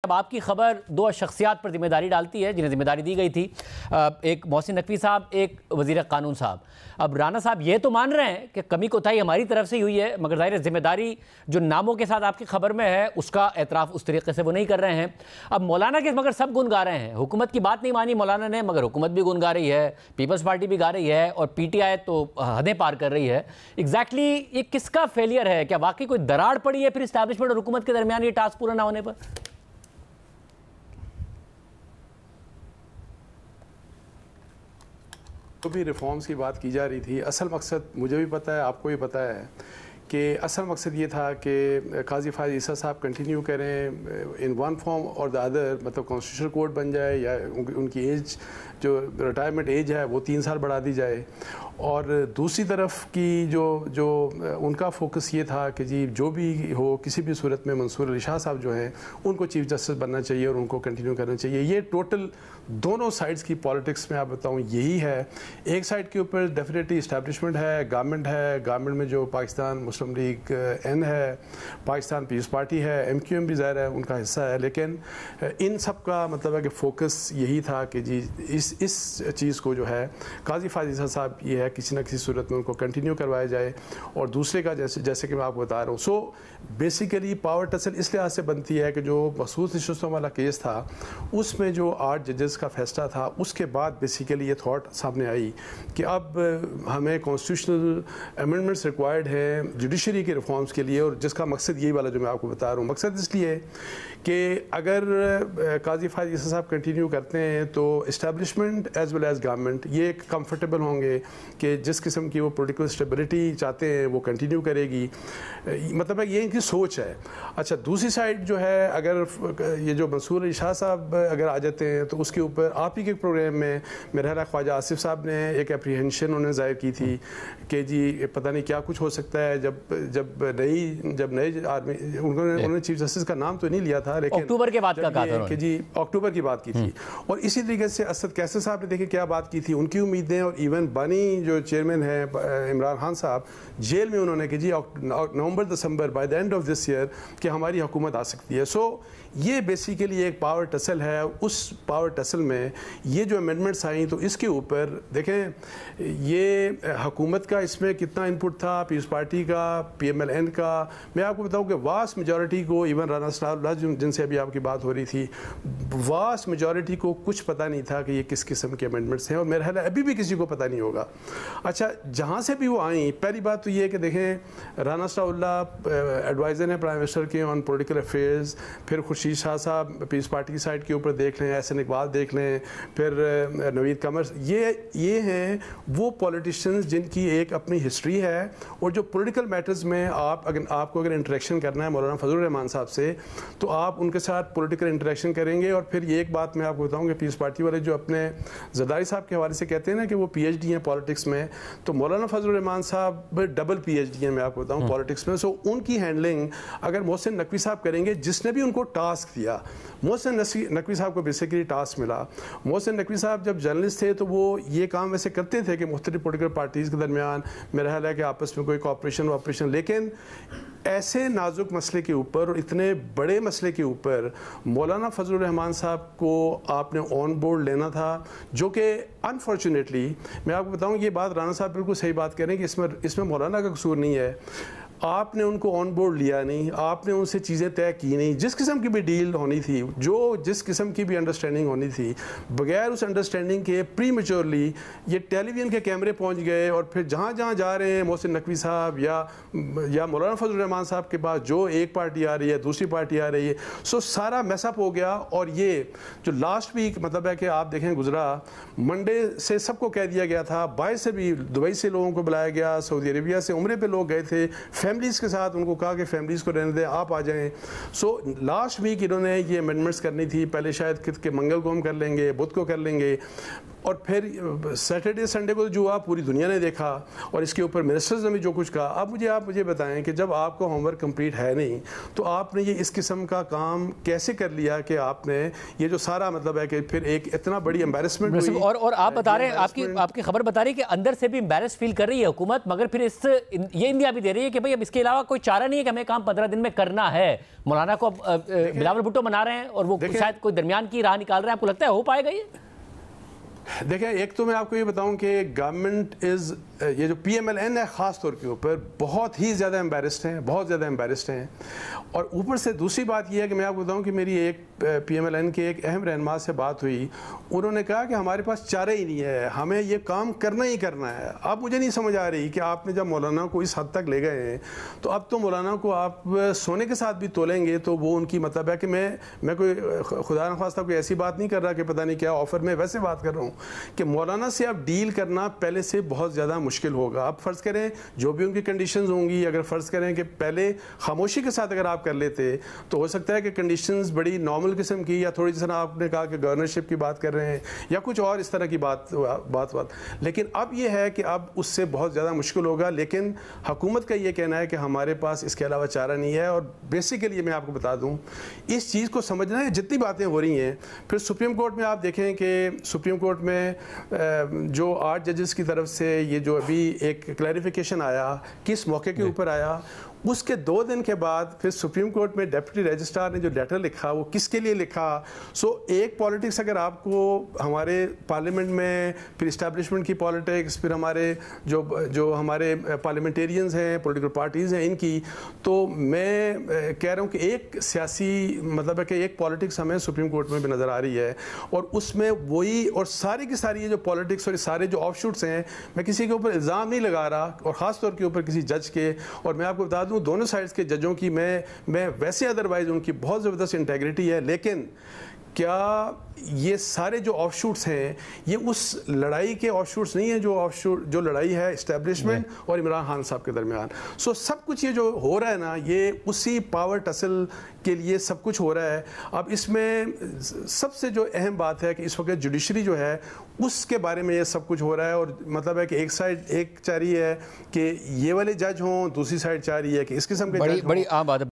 اب آپ کی خبر دو شخصیات پر ذمہ داری ڈالتی ہے جنہیں ذمہ داری دی گئی تھی، ایک محسن نقوی صاحب، ایک وزیر قانون صاحب۔ اب رانا صاحب یہ تو مان رہے ہیں کہ کمی کوتاہی ہماری طرف سے ہی ہوئی ہے، مگر ظاہر ذمہ داری جو ناموں کے ساتھ آپ کی خبر میں ہے اس کا اعتراف اس طریقے سے وہ نہیں کر رہے ہیں۔ اب مولانا کے مگر سب گن گا رہے ہیں، حکومت کی بات نہیں مانی مولانا نے، مگر حکومت بھی گن گا رہی ہے، پیپلز پارٹی بھی گا رہی ہے، اور پی ٹی آئی تو حدیں پار کر رہی ہے۔ ایگزیکٹلی یہ کس کا فیلئر ہے؟ کیا واقعی کوئی دراڑ پڑی ہے پھر اسٹیبلشمنٹ اور حکومت کے درمیان یہ ٹاسک پورا نہ ہونے پر؟ تو بھی ریفارمز کی بات کی جا رہی تھی، اصل مقصد مجھے بھی پتہ ہے، آپ کو بھی پتہ ہے کہ اصل مقصد یہ تھا کہ قاضی فائز عیسیٰ صاحب کنٹینیو کریں ان ون فارم اور دا ادر، مطلب کانسٹیٹیوشنل کورٹ بن جائے یا ان کی ایج جو ریٹائرمنٹ ایج ہے وہ 3 سال بڑھا دی جائے، اور دوسری طرف کی جو ان کا فوکس یہ تھا کہ جی جو بھی ہو کسی بھی صورت میں منصور علی شاہ صاحب جو ہیں ان کو چیف جسٹس بننا چاہیے اور ان کو کنٹینیو کرنا چاہیے۔ یہ ٹوٹل دونوں سائڈز کی پالیٹکس میں آپ بتاؤں یہی ہے۔ ایک سائڈ کے اوپر ڈیفینیٹلی اسٹیبلشمنٹ ہے، گورنمنٹ میں جو پاکستان مسلم لیگ این ہے، پاکستان پیپلز پارٹی ہے، ایم کیو ایم بھی ظاہر ہے ان کا حصہ ہے، لیکن ان سب کا مطلب ہے کہ فوکس یہی تھا کہ جی اس چیز کو جو ہے قاضی فائز عیسیٰ صاحب یہ ہے کسی نہ کسی صورت میں ان کو کنٹینیو کروایا جائے، اور دوسرے کا جیسے کہ میں آپ کو بتا رہا ہوں۔ سو بیسیکلی پاور ٹسل اس لحاظ سے بنتی ہے کہ جو مخصوص نشستوں والا کیس تھا اس میں جو 8 ججز کا فیصلہ تھا، اس کے بعد بیسیکلی یہ تھاٹ سامنے آئی کہ اب ہمیں کانسٹیٹیوشنل امینڈمنٹس ریکوائرڈ ہیں جوڈیشری کے ریفارمز کے لیے، اور جس کا مقصد یہی والا جو میں آپ کو بتا رہا ہوں۔ مقصد اس لیے کہ اگر قاضی فائز عیسیٰ صاحب کنٹینیو کرتے ہیں تو establishment as well as government یہ کمفرٹیبل ہوں گے کہ جس قسم کی وہ پولیٹیکل اسٹیبلٹی چاہتے ہیں وہ کنٹینیو کرے گی، مطلب ہے یہ ان کی سوچ ہے۔ اچھا دوسری سائڈ جو ہے، اگر یہ جو منصور علی شاہ صاحب اگر آ جاتے ہیں تو اس کے اوپر آپ ہی کے پروگرام میں میرا خیال ہے خواجہ آصف صاحب نے ایک اپریہنشن انہوں نے ظاہر کی تھی کہ جی پتہ نہیں کیا کچھ ہو سکتا ہے جب نئے آدمی انہوں نے چیف جسٹس کا نام تو نہیں لیا تھا، لیکن اکتوبر کے بعد کا کہا تھا کہ جی اکتوبر کی بات کی تھی، اور اسی طریقے سے اسد کیسر صاحب نے دیکھیں کیا بات کی تھی، ان کی امیدیں، اور ایون بانی جو چیئرمین ہیں عمران خان صاحب جیل میں انہوں نے کہ جی نومبر دسمبر by the end of this year کہ ہماری حکومت آ سکتی ہے۔ سو یہ بیسیکلی ایک پاور ٹسل ہے، اس پاور ٹسل میں یہ جو امینڈمنٹس آئیں تو اس کے اوپر دیکھیں یہ حکومت کا اس میں کتنا انپٹ تھا، پیپلز پارٹی کا، پی ایم ایل این کا۔ میں آپ کو بتاؤں کہ واسٹ میجورٹی کو، ایون رانا صاحب جن سے ابھی آپ کی بات ہو رہی تھی، واسٹ میجورٹی کو کچھ پتہ نہیں تھا کہ یہ کس قسم کے امینڈمنٹس ہیں، اور میرا خیال ہے ابھی بھی کسی کو پتہ نہیں ہوگا۔ اچھا جہاں سے بھی وہ آئیں، پہلی بات تو یہ ہے کہ دیکھیں رانا صاحب اللہ ایڈوائزر ہیں پرائم منسٹر کے آن پولیٹیکل افیئرز، پھر خورشید شاہ صاحب پیپلز پارٹی کی سائڈ کے اوپر دیکھ لیں، احسن اقبال دیکھ لیں، پھر نوید قمر، یہ ہیں وہ پولیٹیشنز جن کی ایک اپنی ہسٹری ہے، اور جو پولیٹیکل میٹرز میں آپ کو اگر انٹریکشن کرنا ہے مولانا فضل الرحمان صاحب سے تو آپ ان کے ساتھ پولیٹیکل انٹریکشن کریں گے۔ اور پھر یہ ایک بات میں آپ کو بتاؤں کہ پیپلز پارٹی والے جو اپنے زرداری صاحب کے حوالے سے کہتے ہیں نا کہ وہ پی ایچ ڈی ہیں پالیٹکس میں، تو مولانا فضل الرحمان صاحب ڈبل پی ایچ ڈی ہیں میں آپ کو بتاؤں پالیٹکس میں۔ سو ان کی ہینڈلنگ اگر محسن نقوی صاحب کریں گے، جس نے بھی ان کو ٹاسک دیا، محسن نقوی صاحب کو بیسیکلی ٹاسک ملا۔ محسن نقوی صاحب جب جرنلسٹ تھے تو وہ یہ کام ویسے کرتے تھے کہ مختلف پولیٹیکل پارٹیز کے درمیان میرا خیال ہے کہ آپس میں کوئی کوآپریشن، لیکن ایسے نازک مسئلے کے اوپر اور اتنے بڑے مسئلے کے اوپر مولانا فضل الرحمان صاحب کو آپ نے آن بورڈ لینا تھا، جو کہ انفارچونیٹلی میں آپ کو بتاؤں یہ بات رانا صاحب بالکل صحیح بات کہہ رہے ہیں کہ اس میں مولانا کا قصور نہیں ہے، آپ نے ان کو آن بورڈ لیا نہیں، آپ نے ان سے چیزیں طے کی نہیں، جس قسم کی بھی ڈیل ہونی تھی، جس قسم کی بھی انڈرسٹینڈنگ ہونی تھی، بغیر اس انڈرسٹینڈنگ کے پری میچورلی یہ ٹیلی ویژن کے کیمرے پہنچ گئے، اور پھر جہاں جا رہے ہیں محسن نقوی صاحب یا مولانا فضل الرحمان صاحب کے پاس جو ایک پارٹی آ رہی ہے دوسری پارٹی آ رہی ہے، سو سارا میس اپ ہو گیا۔ اور یہ جو لاسٹ ویک مطلب ہے کہ آپ دیکھیں گزرا منڈے سے سب کو کہہ دیا گیا تھا، باہر سے بھی دبئی سے لوگوں کو بلایا گیا، سعودی عربیہ سے عمرے پہ لوگ گئے تھے، فیملیز کے ساتھ ان کو کہا کہ فیملیز کو رہنے دیں، آپ آ جائیں۔ سو لاسٹ ویک انہوں نے یہ امینڈمنٹس کرنی تھی، پہلے شاید کہ منگل کو ہم کر لیں گے، بدھ کو کر لیں گے، اور پھر سیٹرڈے سنڈے کو جو آپ پوری دنیا نے دیکھا، اور اس کے اوپر منسٹرز نے بھی جو کچھ کہا۔ اب آپ مجھے بتائیں کہ جب آپ کو ہوم ورک کمپلیٹ ہے نہیں تو آپ نے یہ اس قسم کا کام کیسے کر لیا کہ آپ نے یہ جو سارا مطلب ہے کہ پھر ایک اتنا بڑی امبیرسمنٹ ہوئی۔ اور آپ بتا رہے ہیں، آپ کی خبر بتا رہی ہے کہ اندر سے بھی امبیرس فیل کر رہی ہے حکومت، مگر پھر یہ اندیا بھی دے رہی ہے کہ بھئی اب اس کے علاوہ کوئی چارہ نہیں ہے کہ ہمیں کام 15 دن میں کرنا ہے. مولانا کو بلاول بھٹو منا رہے ہیں اور وہ شاید کوئی درمیان کی راہ نکال رہے ہیں. آپ کو لگتا ہے ہو پائے گا یہ؟ دیکھیں ایک تو میں آپ کو یہ بتاؤں کہ گورنمنٹ یہ جو پی ایم ایل این ہے خاص طور کے اوپر بہت ہی زیادہ امبیرسڈ ہیں اور اوپر سے دوسری بات یہ ہے کہ میں آپ کو بتاؤں کہ میری ایک پی ایم ایل این کے ایک اہم رہنما سے بات ہوئی. انہوں نے کہا کہ ہمارے پاس چارہ ہی نہیں ہے, ہمیں یہ کام کرنا ہی کرنا ہے. اب مجھے نہیں سمجھ آ رہی کہ آپ نے جب مولانا کو اس حد تک لے گئے ہیں تو اب تو مولانا کو آپ سونے کے ساتھ بھی تولیں گے تو وہ ان کی مطلب ہے کہ میں کوئی خدا نخواستہ کوئی ایسی بات نہیں کر رہا کہ پتہ نہیں کیا آفر میں ویسے بات کر رہا ہوں کہ مولانا سے اب ڈیل کرنا پہلے سے بہت زیادہ مشکل ہوگا. اب فرض کریں جو بھی ان کی کنڈیشنز ہوں گی, اگر فرض کریں کہ پہلے خاموشی کے ساتھ اگر آپ کر لیتے تو ہو سکتا ہے کہ کنڈیشنز بڑی نارمل قسم کی یا تھوڑی جیسا آپ نے کہا کہ گورنرشپ کی بات کر رہے ہیں یا کچھ اور اس طرح کی بات, لیکن اب یہ ہے کہ اب اس سے بہت زیادہ مشکل ہوگا. لیکن حکومت کا یہ کہنا ہے کہ ہمارے پاس اس کے علاوہ چارہ نہیں ہے. اور بیسیکلی میں آپ کو بتا دوں اس چیز کو سمجھنا ہے, جتنی باتیں ہو رہی ہیں پھر سپریم کورٹ میں آپ دیکھیں کہ سپریم کورٹ میں جو 8 ججز کی طرف سے یہ جو ابھی ایک کلیریفیکیشن آیا کس موقع کے اوپر آیا, اس کے 2 دن کے بعد پھر سپریم کورٹ میں ڈیپٹی رجسٹرار نے جو لیٹر لکھا وہ کس کے لیے لکھا. ایک پالیٹکس اگر آپ کو ہمارے پارلیمنٹ میں پھر اسٹیبلشمنٹ کی پالیٹکس پھر ہمارے جو ہمارے پارلیمنٹیرینز ہیں پولیٹیکل پارٹیز ہیں ان کی, تو میں کہہ رہا ہوں کہ ایک سیاسی مطلب ہے کہ ایک پالیٹکس ہمیں سپریم کورٹ میں بھی نظر آ رہی ہے اور اس میں وہی اور ساری کی ساری یہ جو پالیٹکس اور سارے جو آف شوٹس ہیں, میں کسی کے اوپر الزام نہیں لگا رہا اور خاص طور کے اوپر کسی جج کے. اور میں آپ کو بتا دوں دونوں سائڈز کے ججوں کی میں ویسے ادروائز ان کی بہت زبردست انٹیگریٹی ہے, لیکن کیا یہ سارے جو آف شوٹس ہیں یہ اس لڑائی کے آف شوٹس نہیں ہیں جو لڑائی ہے اسٹیبلشمنٹ اور عمران خان صاحب کے درمیان. سب کچھ یہ جو ہو رہا ہے نا یہ اسی پاور ٹسل کے لیے سب کچھ ہو رہا ہے. اب اس میں سب سے جو اہم بات ہے کہ اس وقت جوڈیشری جو ہے اس کے بارے میں یہ سب کچھ ہو رہا ہے اور مطلب ہے کہ ایک سائڈ ایک چاہ رہی ہے کہ یہ والے جج ہوں, دوسری سائڈ چاہ رہی ہے کہ اس قسم کے جج ہوں. بڑی عام بات ہے.